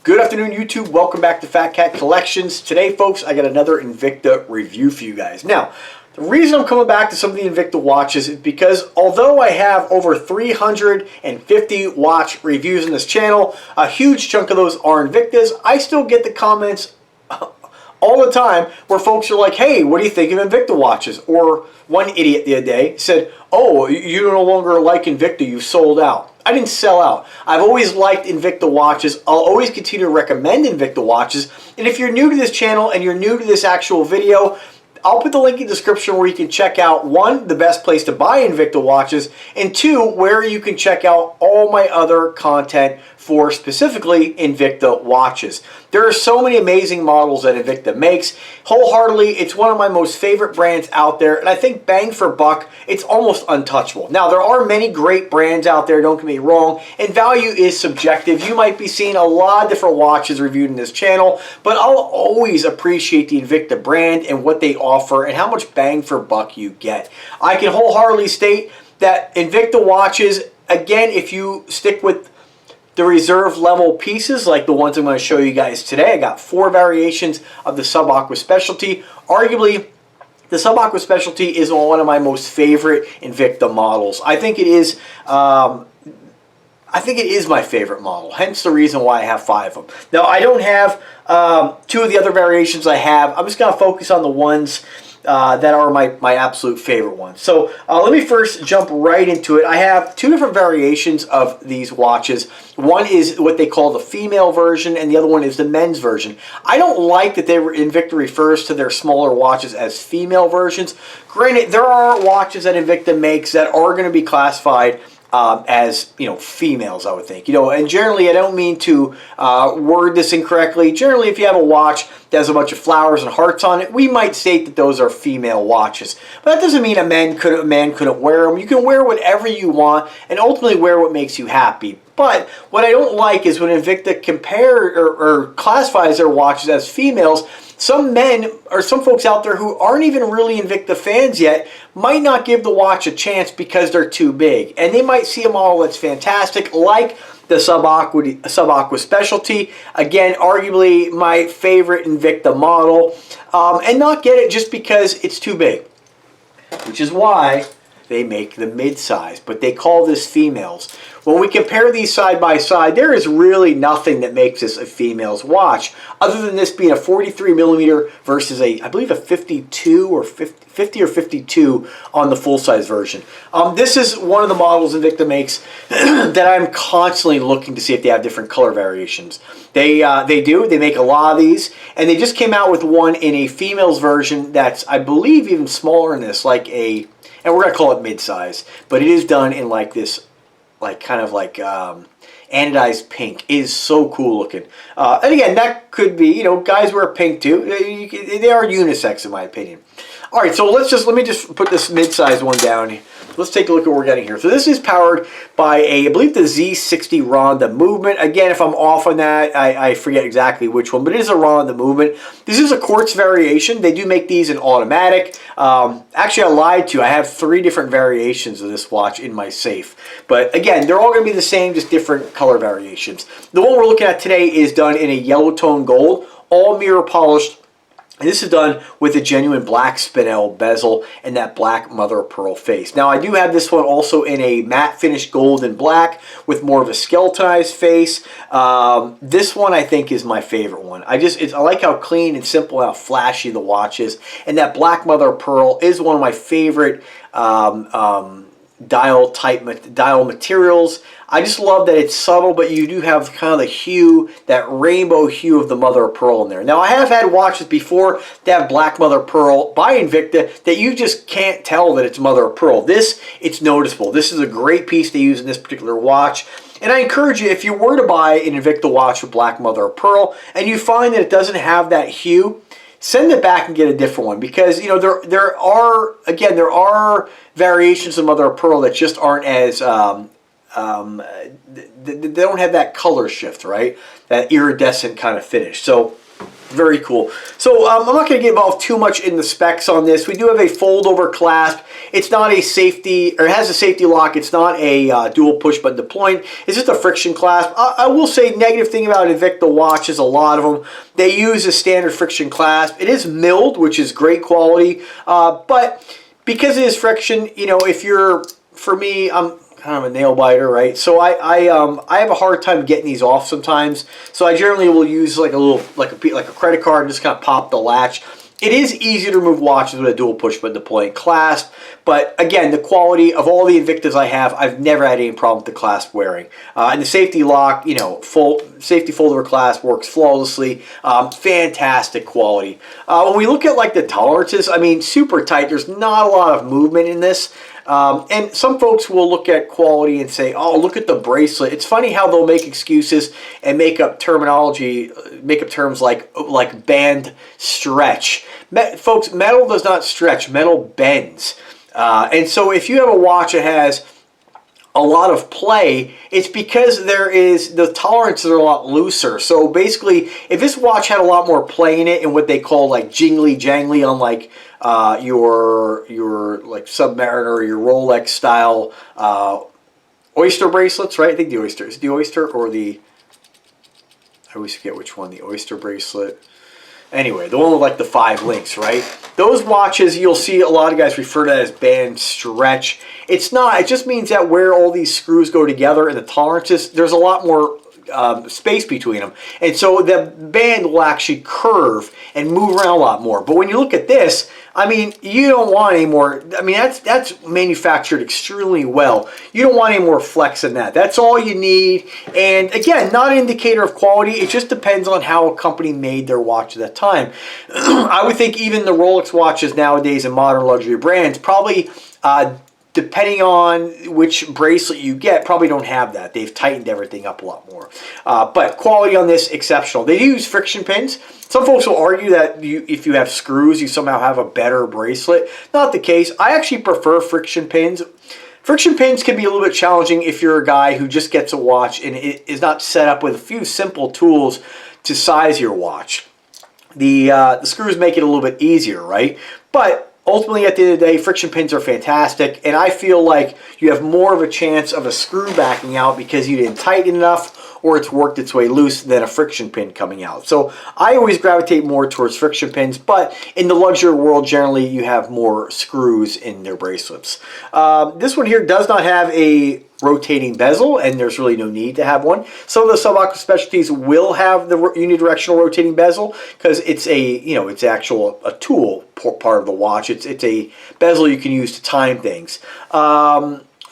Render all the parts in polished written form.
Good afternoon, YouTube. Welcome back to Fat Cat Collections. Today, folks, I got another Invicta review for you guys. Now, the reason I'm coming back to some of the Invicta watches is because although I have over 350 watch reviews in this channel, a huge chunk of those are Invictas, I still get the comments all the time where folks are like, hey, what do you think of Invicta watches? Or one idiot the other day said, oh, you no longer like Invicta, you sold out. I didn't sell out. I've always liked Invicta watches. I'll always continue to recommend Invicta watches. And if you're new to this channel and you're new to this actual video, I'll put the link in the description where you can check out, one, the best place to buy Invicta watches, and two, where you can check out all my other content for specifically Invicta watches. There are so many amazing models that Invicta makes. Wholeheartedly, it's one of my most favorite brands out there, and I think bang for buck, it's almost untouchable. Now, there are many great brands out there, don't get me wrong, and value is subjective. You might be seeing a lot of different watches reviewed in this channel, but I'll always appreciate the Invicta brand and what they offer and how much bang for buck you get. I can wholeheartedly state that Invicta watches, again, if you stick with the reserve level pieces like the ones I'm going to show you guys today, I got 4 variations of the Sub-Aqua Specialty. Arguably, the Sub-Aqua Specialty is one of my most favorite Invicta models. I think it is my favorite model, hence the reason why I have 5 of them. Now, I don't have 2 of the other variations I have. I'm just going to focus on the ones that are my absolute favorite ones. So let me first jump right into it. I have 2 different variations of these watches. One is what they call the female version, and the other one is the men's version. I don't like that Invicta refers to their smaller watches as female versions. Granted, there are watches that Invicta makes that are going to be classified as, you know, females, I would think. You know, and generally, I don't mean to word this incorrectly. Generally, if you have a watch that has a bunch of flowers and hearts on it, we might state that those are female watches. But that doesn't mean a man couldn't wear them. You can wear whatever you want and ultimately wear what makes you happy. But what I don't like is when Invicta or classifies their watches as females. Some men or some folks out there who aren't even really Invicta fans yet might not give the watch a chance because they're too big. And they might see a model that's fantastic, like the Sub-Aqua Specialty. Again, arguably my favorite Invicta model, and not get it just because it's too big. Which is why they make the mid-size, but they call this females. When we compare these side by side, there is really nothing that makes this a female's watch, other than this being a 43 millimeter versus I believe a 52 or 50 or 52 on the full-size version. This is one of the models Invicta makes that I'm constantly looking to see if they have different color variations. They do. They make a lot of these, and they just came out with one in a female's version that's, I believe, even smaller than this, like a, and we're going to call it mid-size, but it is done in like this, kind of anodized pink. It is so cool looking. And again, that could be, you know, guys wear pink too. They are unisex in my opinion. All right, so let me just put this mid-size one down. Let's take a look at what we're getting here. So this is powered by I believe the Z60 Ronda movement. Again, if I'm off on that, I forget exactly which one, but it is a Ronda movement. This is a quartz variation. They do make these in automatic. Actually, I lied to you. I have 3 different variations of this watch in my safe. But again, they're all going to be the same, just different color variations. The one we're looking at today is done in a yellow tone gold, all mirror polished. And this is done with a genuine black spinel bezel and that black mother of pearl face. Now, I do have this one also in a matte finish gold and black with more of a skeletonized face. This one I think is my favorite one. I like how clean and simple, how flashy the watch is. And that black mother of pearl is one of my favorite dial materials. I just love that it's subtle, but you do have kind of the hue, that rainbow hue of the mother of pearl in there. Now, I have had watches before that have black mother of pearl by Invicta that you just can't tell that it's mother of pearl. This, it's noticeable. This is a great piece to use in this particular watch. And I encourage you, if you were to buy an Invicta watch with black mother of pearl and you find that it doesn't have that hue, send it back and get a different one, because, you know, there are variations of mother of pearl that just aren't as they don't have that color shift, right? That iridescent kind of finish. So Very cool. So I'm not going to get involved too much in the specs on this. We do have a fold-over clasp. It's not a safety, or it has a safety lock. It's not a dual push-button deployment. It's just a friction clasp. I will say negative thing about Invicta watches, a lot of them, they use a standard friction clasp. It is milled, which is great quality, but because it is friction, you know, if you're, for me, I'm kind of a nail biter, right? So I have a hard time getting these off sometimes. So I generally will use like a little, like a credit card and just kind of pop the latch. It is easier to remove watches with a dual push button deployment clasp, but again, the quality of all the Invictas I have, I've never had any problem with the clasp wearing. And the safety lock, you know, safety fold-over clasp works flawlessly. Fantastic quality. When we look at like the tolerances, I mean, super tight. There's not a lot of movement in this. And some folks will look at quality and say, oh, look at the bracelet. It's funny how they'll make excuses and make up terminology, make up terms like band stretch. Folks, metal does not stretch, metal bends. And so if you have a watch that has a lot of play, it's because the tolerances are a lot looser. So basically, if this watch had a lot more play in it and what they call like jingly jangly on like your like Submariner or your Rolex style Oyster bracelets, right? I think the Oyster is the Oyster or the, I always forget which one, the Oyster bracelet. Anyway, the one with like the 5 links, right? Those watches, you'll see a lot of guys refer to that as band stretch. It's not. It just means that where all these screws go together and the tolerances, there's a lot more space between them. And so the band will actually curve and move around a lot more. But when you look at this, I mean, you don't want any more. I mean, that's manufactured extremely well. You don't want any more flex than that. That's all you need. And again, not an indicator of quality. It just depends on how a company made their watch at that time. I would think even the Rolex watches nowadays in modern luxury brands probably, depending on which bracelet you get, probably don't have that. They've tightened everything up a lot more. But quality on this, exceptional. They use friction pins. Some folks will argue that if you have screws, you somehow have a better bracelet. Not the case. I actually prefer friction pins. Friction pins can be a little bit challenging if you're a guy who just gets a watch and it is not set up with a few simple tools to size your watch. The screws make it a little bit easier, right? But ultimately, at the end of the day, friction pins are fantastic, and I feel like you have more of a chance of a screw backing out because you didn't tighten enough or it's worked its way loose than a friction pin coming out. So I always gravitate more towards friction pins, but in the luxury world, generally, you have more screws in their bracelets. This one here does not have a rotating bezel, and there's really no need to have one. Some of the sub-aqua specialties will have the unidirectional rotating bezel because it's it's actual a tool part of the watch. It's a bezel you can use to time things.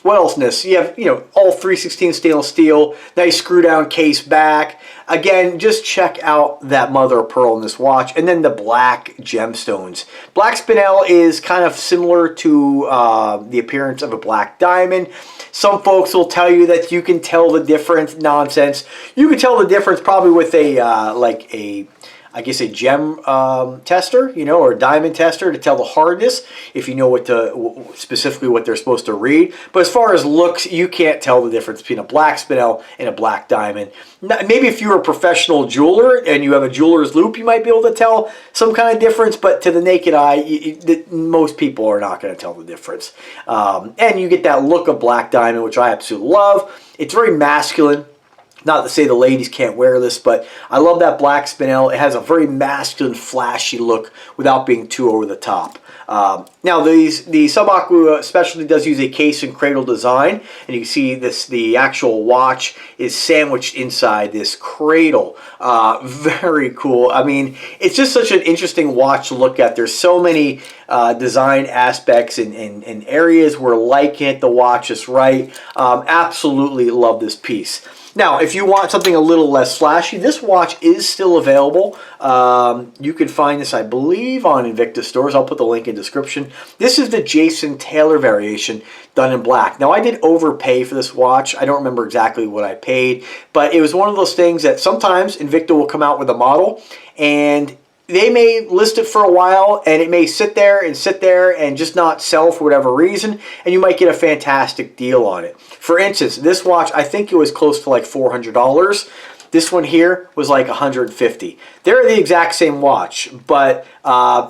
What else in this? You have, all 3/16 stainless steel, nice screw down case back. Again, just check out that mother of pearl in this watch. And then the black gemstones. Black spinel is kind of similar to the appearance of a black diamond. Some folks will tell you that you can tell the difference. Nonsense. You can tell the difference probably with I guess a gem tester, or a diamond tester to tell the hardness if you know specifically what they're supposed to read. But as far as looks, you can't tell the difference between a black spinel and a black diamond. Maybe if you're a professional jeweler and you have a jeweler's loop, you might be able to tell some kind of difference, but to the naked eye, most people are not going to tell the difference. And you get that look of black diamond, which I absolutely love. It's very masculine. Not to say the ladies can't wear this, but I love that black spinel. It has a very masculine, flashy look without being too over the top. Now, the sub-aqua specialty does use a case and cradle design, and you can see the actual watch is sandwiched inside this cradle. Very cool. I mean, it's just such an interesting watch to look at. There's so many design aspects and areas where liking it, the watch is right. Absolutely love this piece. Now, if you want something a little less flashy, this watch is still available. You can find this, I believe, on Invicta stores. I'll put the link in the description. This is the Jason Taylor variation done in black. Now, I did overpay for this watch. I don't remember exactly what I paid, but it was one of those things that sometimes Invicta will come out with a model, and they may list it for a while, and it may sit there and just not sell for whatever reason, and you might get a fantastic deal on it. For instance, this watch, I think it was close to like $400. This one here was like 150. They're the exact same watch, but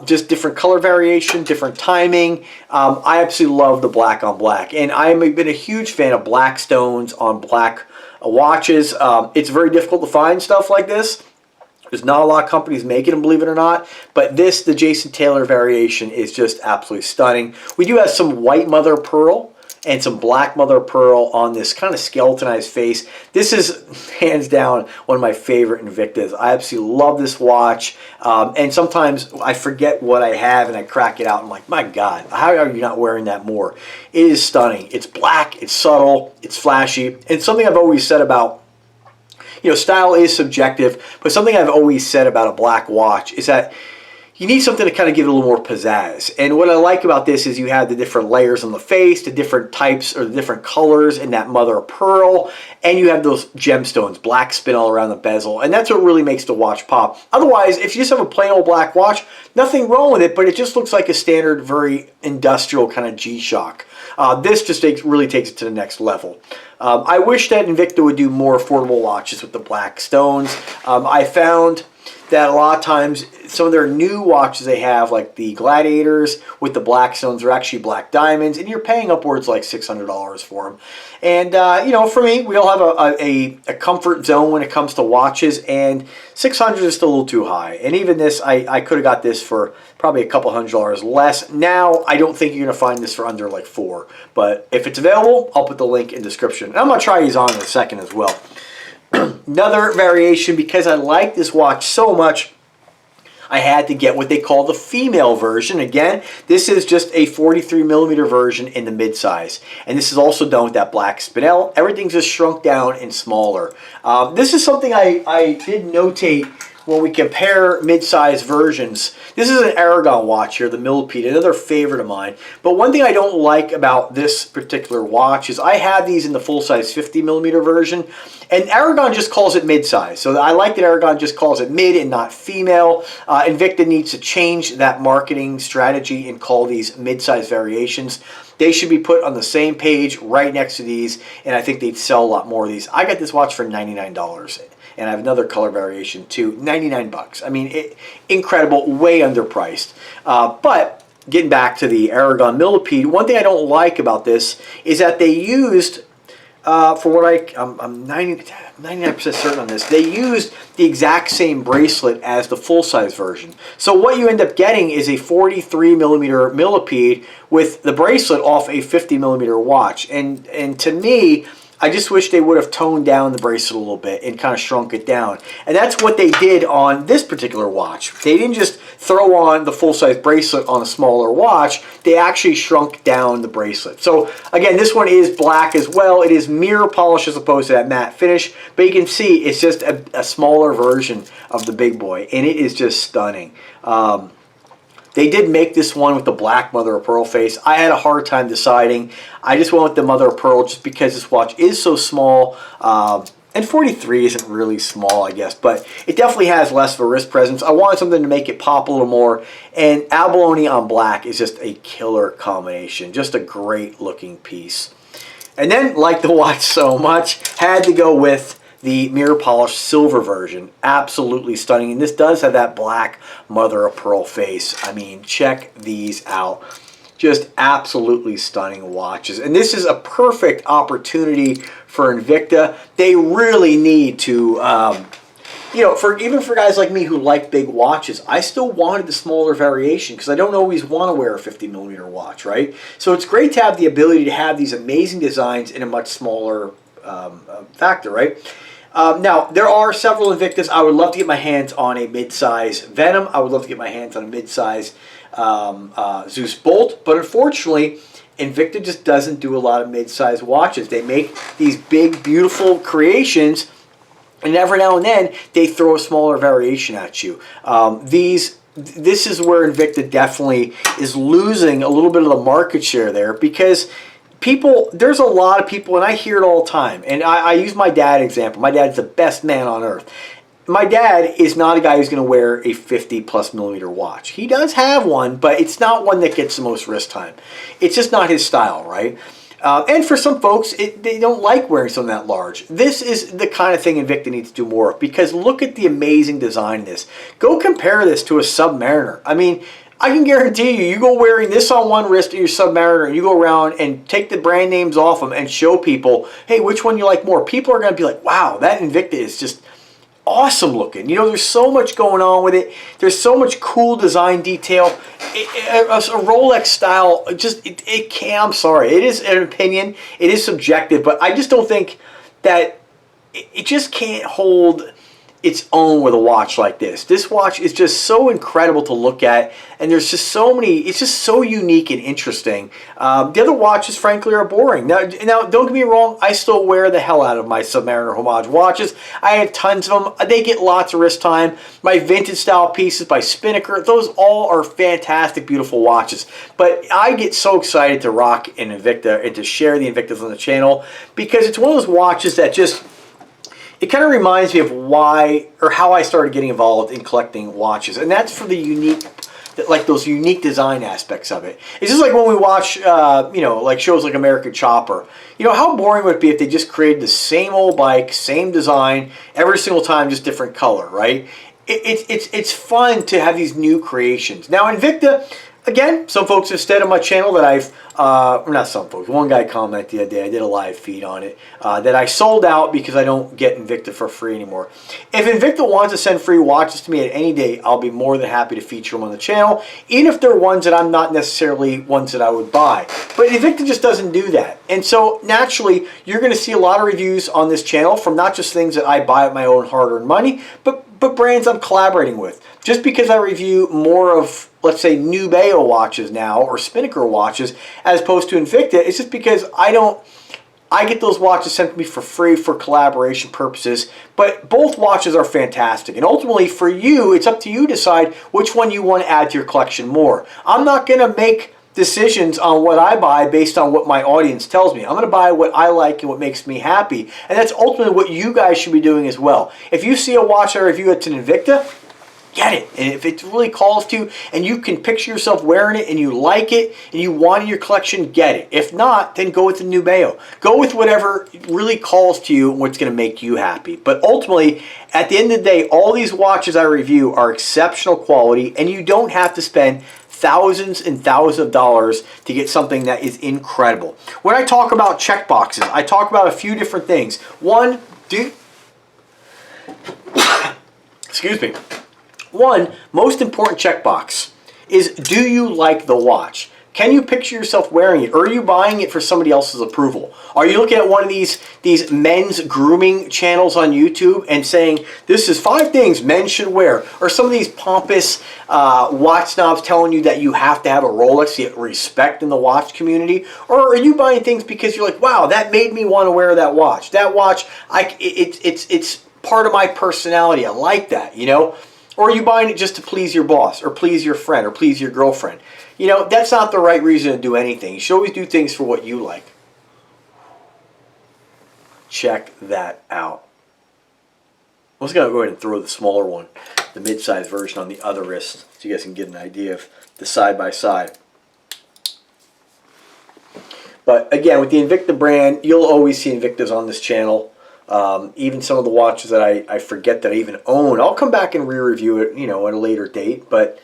just different color variation, different timing. I absolutely love the black on black, and I've been a huge fan of black stones on black watches. It's very difficult to find stuff like this. There's not a lot of companies making them, believe it or not. But this, the Jason Taylor variation, is just absolutely stunning. We do have some white mother of pearl and some black mother of pearl on this kind of skeletonized face. This is hands down one of my favorite Invictas. I absolutely love this watch. And sometimes I forget what I have and I crack it out. I'm like, my God, how are you not wearing that more? It is stunning. It's black, it's subtle, it's flashy. And something I've always said about, style is subjective, but something I've always said about a black watch is that you need something to kind of give it a little more pizzazz. And what I like about this is you have the different layers on the face, the different types or the different colors in that mother of pearl, and you have those gemstones, black spin all around the bezel, and that's what really makes the watch pop. Otherwise, if you just have a plain old black watch, nothing wrong with it, but it just looks like a standard, very industrial kind of G-Shock. This just really takes it to the next level. I wish that Invicta would do more affordable watches with the black stones. I found that a lot of times some of their new watches they have, like the Gladiators with the black stones, are actually black diamonds, and you're paying upwards like $600 for them. And for me, we all have a comfort zone when it comes to watches, and $600 is still a little too high. And even this, I could have got this for probably a couple $100 less. Now I don't think you're gonna find this for under like $400, but if it's available, I'll put the link in the description. And I'm gonna try these on in a second as well. Another variation, because I like this watch so much, I had to get what they call the female version. Again, this is just a 43mm version in the mid-size. And this is also done with that black spinel. Everything's just shrunk down and smaller. This is something I did notate when we compare mid-size versions. This is an Aragon watch here, the Millipede, another favorite of mine. But one thing I don't like about this particular watch is I have these in the full-size 50mm version, and Aragon just calls it mid-size. So I like that Aragon just calls it mid and not female. Invicta needs to change that marketing strategy and call these mid-size variations. They should be put on the same page right next to these, and I think they'd sell a lot more of these. I got this watch for $99. And I have another color variation too, 99 bucks. I mean, incredible, way underpriced. But getting back to the Aragon Millipede, one thing I don't like about this is that they used, for what I'm 99% certain on this, they used the exact same bracelet as the full-size version. So what you end up getting is a 43mm Millipede with the bracelet off a 50mm watch. And to me, I just wish they would have toned down the bracelet a little bit and kind of shrunk it down. And that's what they did on this particular watch. They didn't just throw on the full-size bracelet on a smaller watch. They actually shrunk down the bracelet. So again, this one is black as well. It is mirror polish as opposed to that matte finish. But you can see it's just a smaller version of the big boy. And it is just stunning. They did make this one with the black mother of pearl face. I had a hard time deciding. I just went with the mother of pearl just because this watch is so small. And 43 isn't really small, I guess, but it definitely has less of a wrist presence. I wanted something to make it pop a little more, and abalone on black is just a killer combination. Just a great looking piece. And then, like the watch so much, had to go with the mirror polished silver version. Absolutely stunning. And this does have that black mother of pearl face. I mean, check these out. Just absolutely stunning watches. And this is a perfect opportunity for Invicta. They really need to, even for guys like me who like big watches, I still wanted the smaller variation because I don't always want to wear a 50mm watch, right? So it's great to have the ability to have these amazing designs in a much smaller factor, right? Now, there are several Invictas. I would love to get my hands on a mid-size Venom. I would love to get my hands on a mid-size Zeus Bolt. But unfortunately, Invicta just doesn't do a lot of mid-size watches. They make these big, beautiful creations, and every now and then, they throw a smaller variation at you. This is where Invicta definitely is losing a little bit of the market share there because there's a lot of people, and I hear it all the time, and I use my dad example. My dad's the best man on earth. My dad is not a guy who's going to wear a 50+ watch. He does have one, but it's not one that gets the most wrist time. It's just not his style, right? And for some folks, they don't like wearing something that large. This is the kind of thing Invicta needs to do more of, because look at the amazing design in this. Go compare this to a Submariner. I mean, I can guarantee you, you go wearing this on one wrist of your Submariner and you go around and take the brand names off them and show people, hey, which one you like more. People are going to be like, wow, that Invicta is just awesome looking. You know, there's so much going on with it. There's so much cool design detail. A Rolex style, it can't, I'm sorry, it is an opinion. It is subjective, but I just don't think that it just can't hold its own with a watch like this. This watch is just so incredible to look at, and there's just so many, it's just so unique and interesting. The other watches, frankly, are boring. Now, don't get me wrong, I still wear the hell out of my Submariner homage watches. I have tons of them. They get lots of wrist time. My vintage style pieces by Spinnaker, those all are fantastic, beautiful watches. But I get so excited to rock an Invicta and to share the Invictas on the channel, because it's one of those watches that just, it kind of reminds me of why or how I started getting involved in collecting watches, and that's for the unique, like those unique design aspects of it. It's just like when we watch, you know, like shows like American Chopper. You know, how boring would it be if they just created the same old bike, same design, every single time, just different color, right? It's fun to have these new creations. Now, Invicta, again, some folks have said on my channel that I've, not some folks, one guy commented the other day, I did a live feed on it, that I sold out because I don't get Invicta for free anymore. If Invicta wants to send free watches to me at any date, I'll be more than happy to feature them on the channel, even if they're ones that I'm not necessarily ones that I would buy. But Invicta just doesn't do that. And so naturally, you're going to see a lot of reviews on this channel from not just things that I buy with my own hard-earned money, but brands I'm collaborating with. Just because I review more of, let's say, Nubeo watches now, or Spinnaker watches, as opposed to Invicta, it's just because I get those watches sent to me for free for collaboration purposes. But both watches are fantastic. And ultimately, for you, it's up to you to decide which one you want to add to your collection more. I'm not going to make decisions on what I buy based on what my audience tells me. I'm going to buy what I like and what makes me happy. And that's ultimately what you guys should be doing as well. If you see a watch I review that's an Invicta, get it. And if it really calls to you and you can picture yourself wearing it and you like it and you want it in your collection, get it. If not, then go with the Nubeo. Go with whatever really calls to you and what's going to make you happy. But ultimately, at the end of the day, all these watches I review are exceptional quality, and you don't have to spend thousands and thousands of dollars to get something that is incredible. When I talk about check boxes, I talk about a few different things. One, excuse me. One, most important checkbox is, do you like the watch? Can you picture yourself wearing it, or are you buying it for somebody else's approval? Are you looking at one of these men's grooming channels on YouTube and saying, this is 5 things men should wear? Or some of these pompous watch snobs telling you that you have to have a Rolex to get respect in the watch community? Or are you buying things because you're like, wow, that made me want to wear that watch. That watch, it's part of my personality. I like that, you know? Or are you buying it just to please your boss, or please your friend, or please your girlfriend? You know, that's not the right reason to do anything. You should always do things for what you like. Check that out. I'm just going to go ahead and throw the smaller one, the mid-size version, on the other wrist, so you guys can get an idea of the side-by-side. But again, with the Invicta brand, you'll always see Invictas on this channel. Even some of the watches that I forget that I even own, I'll come back and re-review it, you know, at a later date. But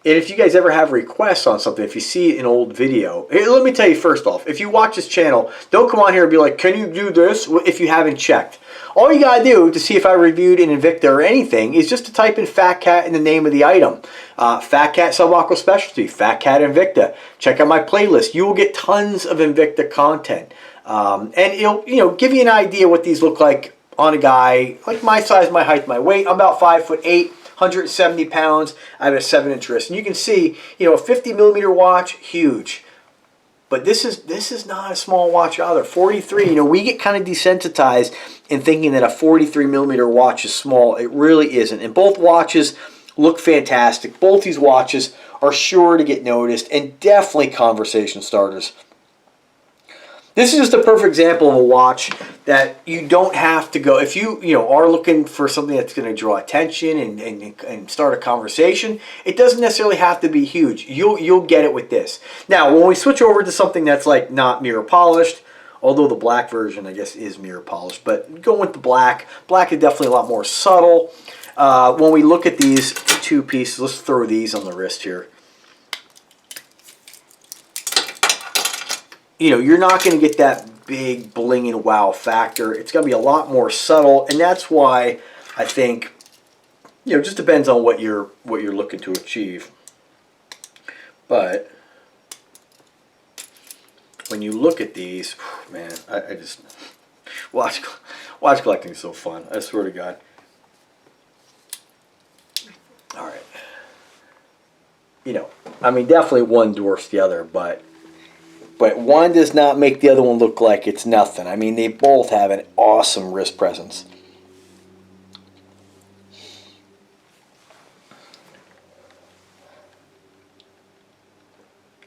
if you guys ever have requests on something, if you see an old video, let me tell you first off, if you watch this channel, don't come on here and be like, can you do this, if you haven't checked. All you gotta do to see if I reviewed an Invicta or anything is just to type in Fat Cat in the name of the item. Fat Cat Subaqua Specialty, Fat Cat Invicta. Check out my playlist. You will get tons of Invicta content. And it'll, you know, give you an idea what these look like on a guy like my size, my height, my weight. I'm about 5'8", 170 pounds. I have a 7-inch wrist, and you can see, you know, a 50mm watch, huge. But this is not a small watch either. 43. You know, we get kind of desensitized in thinking that a 43mm watch is small. It really isn't. And both watches look fantastic. Both these watches are sure to get noticed, and definitely conversation starters. This is just a perfect example of a watch that you don't have to go, if you are looking for something that's going to draw attention and start a conversation, it doesn't necessarily have to be huge. You'll get it with this. Now, when we switch over to something that's like not mirror polished, although the black version I guess is mirror polished, but going with the black is definitely a lot more subtle. When we look at these two pieces, let's throw these on the wrist here. You're not going to get that big bling and wow factor. It's going to be a lot more subtle, and that's why I think it just depends on what you're looking to achieve. But when you look at these, man, I just watch collecting is so fun. I swear to God. All right. I mean, definitely one dwarfs the other, but one does not make the other one look like it's nothing. I mean, they both have an awesome wrist presence.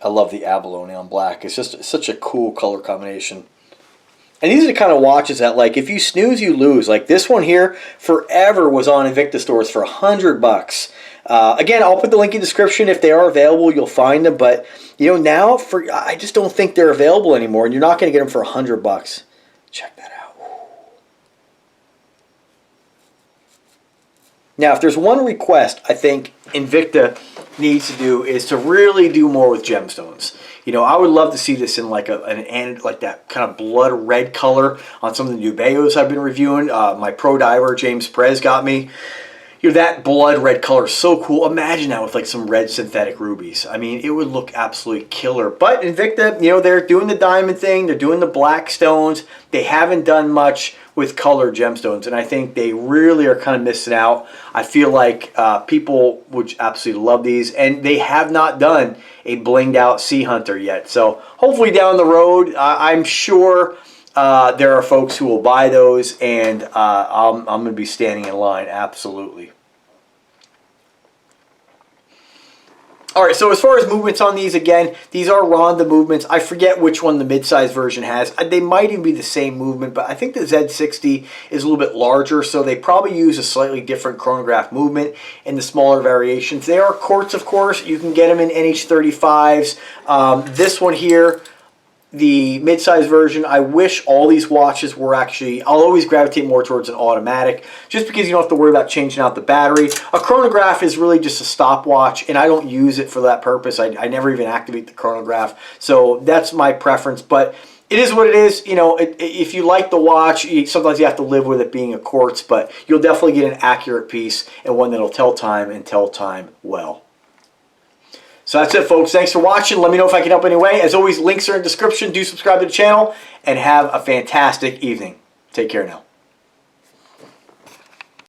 I love the abalone on black. It's just such a cool color combination. And these are the kind of watches that, like, if you snooze, you lose. Like this one here, forever was on Invicta stores for $100. Again, I'll put the link in the description. If they are available, you'll find them. But now I just don't think they're available anymore, and you're not going to get them for $100. Check that out. Now, if there's one request I think Invicta needs to do is to really do more with gemstones. I would love to see this in like like that kind of blood red color on some of the Nubeos I've been reviewing. My pro diver James Perez got me. That blood red color is so cool. Imagine that with like some red synthetic rubies. I mean, it would look absolutely killer. But Invicta, they're doing the diamond thing. They're doing the black stones. They haven't done much with colored gemstones, and I think they really are kind of missing out. I feel like people would absolutely love these, and they have not done a blinged out Sea Hunter yet. So hopefully down the road, I'm sure there are folks who will buy those, and I'm going to be standing in line, absolutely. All right, so as far as movements on these, again, these are Ronda movements. I forget which one the mid-size version has. They might even be the same movement, but I think the Z60 is a little bit larger, so they probably use a slightly different chronograph movement in the smaller variations. They are quartz, of course. You can get them in NH35s. This one here, the mid-size version, I wish all these watches were actually, I'll always gravitate more towards an automatic, just because you don't have to worry about changing out the battery. A chronograph is really just a stopwatch, and I don't use it for that purpose. I never even activate the chronograph, so that's my preference. But it is what it is. If you like the watch, sometimes you have to live with it being a quartz, but you'll definitely get an accurate piece and one that'll tell time and tell time well. So that's it, folks. Thanks for watching. Let me know if I can help anyway. As always, links are in the description. Do subscribe to the channel, and have a fantastic evening. Take care now.